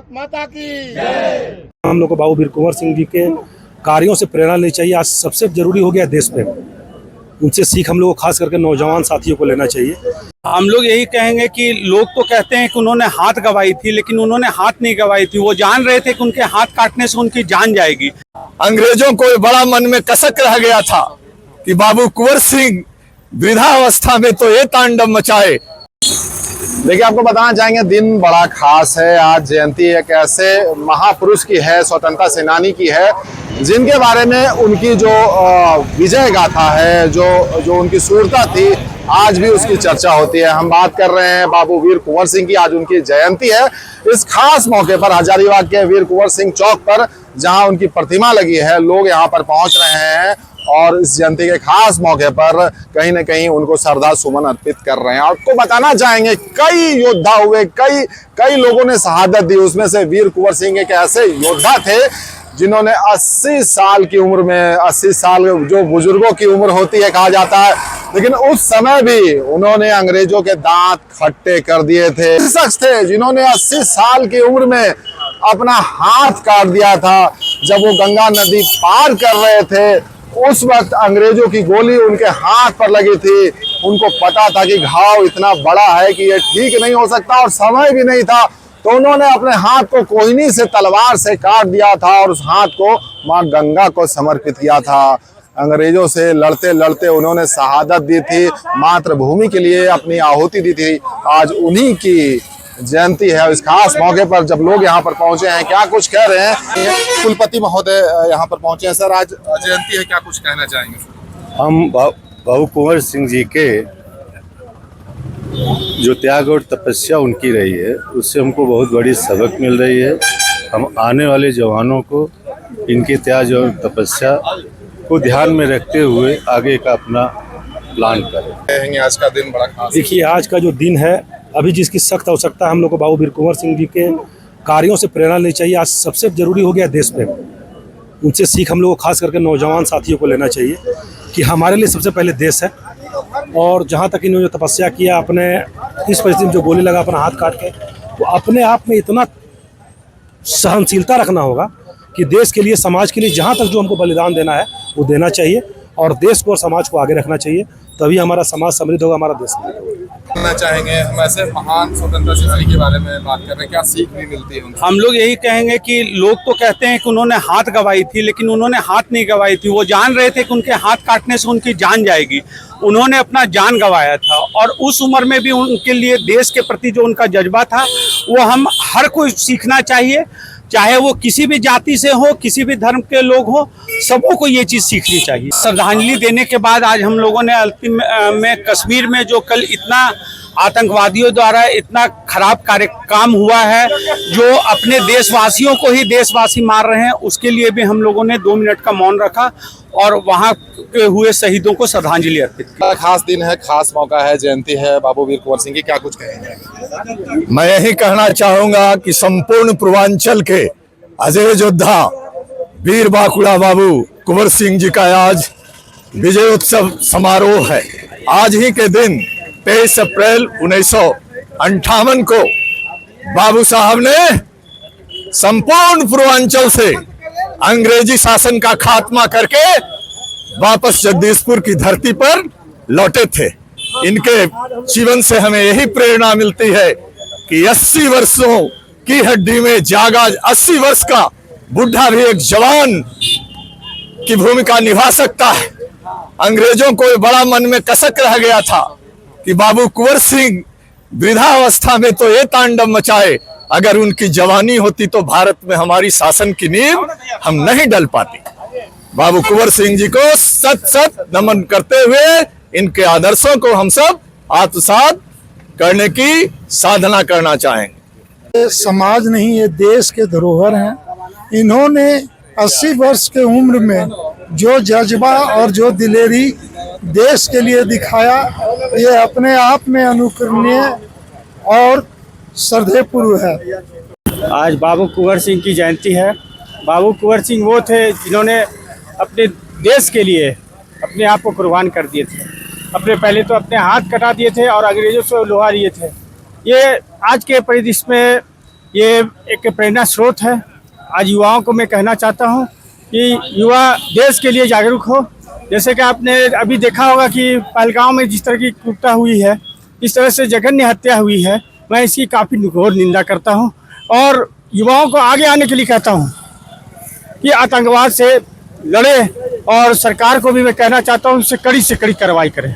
भारत माता की। हम लोग को बाबू वीर कुंवर सिंह जी के कार्यों से प्रेरणा लेनी चाहिए। आज सबसे जरूरी हो गया देश प्रेम, उनसे सीख हम लोग को खास करके नौजवान साथियों को लेना चाहिए। हम लोग यही कहेंगे कि लोग तो कहते हैं कि उन्होंने हाथ गंवाई थी, लेकिन उन्होंने हाथ नहीं गंवाई थी। वो जान रहे थे कि उनके हाथ काटने से उनकी जान जाएगी। अंग्रेजों को बड़ा मन में कसक रह गया था कि बाबू कुंवर सिंह वृद्धावस्था में तो ये तांडव मचाए। देखिए, आपको बताना चाहेंगे दिन बड़ा खास है। आज जयंती एक ऐसे महापुरुष की है, स्वतंत्रता सेनानी की है, जिनके बारे में उनकी जो विजय गाथा है, जो उनकी शूरता थी, आज भी उसकी चर्चा होती है। हम बात कर रहे हैं बाबू वीर कुंवर सिंह की। आज उनकी जयंती है। इस खास मौके पर हजारीबाग के वीर कुंवर सिंह चौक पर, जहां उनकी प्रतिमा लगी है, लोग यहां पर पहुंच रहे हैं और इस जयंती के खास मौके पर कहीं न कहीं उनको श्रद्धा सुमन अर्पित कर रहे हैं। आपको बताना चाहेंगे कई योद्धा हुए, कई लोगों ने शहादत दी। उसमें से वीर कुंवर सिंह एक ऐसे योद्धा थे जिन्होंने 80 साल की उम्र में, 80 साल जो बुजुर्गों की उम्र होती है कहा जाता है, लेकिन उस समय भी उन्होंने अंग्रेजों के दांत खट्टे कर दिए थे। शख्स थे जिन्होंने 80 साल की उम्र में अपना हाथ काट दिया था। जब वो गंगा नदी पार कर रहे थे, उस वक्त अंग्रेजों की गोली उनके हाथ पर लगी थी। उनको पता था कि घाव इतना बड़ा है कि ये ठीक नहीं हो सकता, और समय भी नहीं था, तो उन्होंने अपने हाथ को कोहिनी से तलवार से काट दिया था और उस हाथ को मां गंगा को समर्पित किया था। अंग्रेजों से लड़ते लड़ते उन्होंने शहादत दी थी, मातृभूमि के लिए अपनी आहुति दी थी। आज उन्हीं की जयंती है। इस खास मौके पर जब लोग यहाँ पर पहुंचे हैं, क्या कुछ कह रहे हैं। कुलपति महोदय यहाँ पर पहुंचे हैं। सर, आज जयंती है, क्या कुछ कहना चाहेंगे? हम बाबू कुंवर सिंह जी के जो त्याग और तपस्या उनकी रही है, उससे हमको बहुत बड़ी सबक मिल रही है। हम आने वाले जवानों को इनके त्याग और तपस्या को ध्यान में रखते हुए आगे का अपना प्लान करें। आज का दिन बड़ा खास। देखिए, आज का जो दिन है, अभी जिसकी सख्त आवश्यकता, हम लोग को बाबू वीर कुंवर सिंह जी के कार्यों से प्रेरणा लेनी चाहिए। आज सबसे जरूरी हो गया देश प्रेम, उनसे सीख हम लोग को खास करके नौजवान साथियों को लेना चाहिए कि हमारे लिए सबसे पहले देश है। और जहाँ तक इन्होंने जो तपस्या किया, अपने इस परिस्थिति में जो गोली लगा अपना हाथ काट के, तो अपने आप में इतना सहनशीलता रखना होगा कि देश के लिए, समाज के लिए जहाँ तक जो हमको बलिदान देना है वो देना चाहिए, और देश को और समाज को आगे रखना चाहिए। तभी हमारा समाज समृद्ध होगा, हमारा देश करना चाहेंगे। हम ऐसे महान स्वतंत्रता सेनानी के बारे में बात कर रहे हैं, क्या सीख भी मिलती है उनसे? हम लोग यही कहेंगे कि लोग तो कहते हैं कि उन्होंने हाथ गंवाई थी, लेकिन उन्होंने हाथ नहीं गंवाई थी। वो जान रहे थे कि उनके हाथ काटने से उनकी जान जाएगी। उन्होंने अपना जान गंवाया था, और उस उम्र में भी उनके लिए देश के प्रति जो उनका जज्बा था, वो हम हर कोई सीखना चाहिए। चाहे वो किसी भी जाति से हो, किसी भी धर्म के लोग हो, सबों को ये चीज़ सीखनी चाहिए। श्रद्धांजलि देने के बाद आज हम लोगों ने अंतिम में कश्मीर में जो कल इतना आतंकवादियों द्वारा इतना खराब काम हुआ है, जो अपने देशवासियों को ही देशवासी मार रहे हैं, उसके लिए भी हम लोगों ने 2 मिनट का मौन रखा और वहाँ के हुए शहीदों को श्रद्धांजलि अर्पित की। खास दिन है, खास मौका है, जयंती है बाबू वीर कुंवर सिंह की, क्या कुछ कहेंगे? मैं यही कहना चाहूंगा कि संपूर्ण पूर्वांचल के अजय योद्धा वीर बाकुड़ा बाबू कुंवर सिंह जी का आज विजयोत्सव समारोह है। आज ही के दिन 23 अप्रैल 1958 को बाबू साहब ने संपूर्ण पूर्वांचल से अंग्रेजी शासन का खात्मा करके वापस जगदीशपुर की धरती पर लौटे थे। इनके जीवन से हमें यही प्रेरणा मिलती है कि 80 वर्षों की हड्डी में जागा 80 वर्ष का बुढ़ा भी एक जवान की भूमिका निभा सकता है। अंग्रेजों को बड़ा मन में कसक रह गया था कि बाबू कुंवर सिंह वृद्धावस्था में तो ये तांडव मचाए, अगर उनकी जवानी होती तो भारत में हमारी शासन की नींव हम नहीं डल पाती। बाबू कुंवर सिंह जी को सत सत नमन करते हुए इनके आदर्शों को हम सब आत्मसात करने की साधना करना चाहेंगे। समाज नहीं, ये देश के धरोहर हैं। इन्होंने 80 वर्ष के उम्र में जो जज्बा और जो दिलेरी देश के लिए दिखाया, ये अपने आप में अनुकरणीय और श्रद्धेयपूर्ण है। आज बाबू कुंवर सिंह की जयंती है। बाबू कुंवर सिंह वो थे जिन्होंने अपने देश के लिए अपने आप को कुर्बान कर दिए थे। अपने पहले तो अपने हाथ कटा दिए थे और अंग्रेजों से लोहा लिए थे। ये आज के परिदृश्य में ये एक प्रेरणा स्रोत है। आज युवाओं को मैं कहना चाहता हूँ कि युवा देश के लिए जागरूक हो। जैसे कि आपने अभी देखा होगा कि पहलगांव में जिस तरह की क्रूरता हुई है, इस तरह से जघन्य हत्या हुई है, मैं इसकी काफ़ी घोर निंदा करता हूँ और युवाओं को आगे आने के लिए कहता हूँ कि आतंकवाद से लड़े और सरकार को भी मैं कहना चाहता हूँ इससे कड़ी कार्रवाई करें।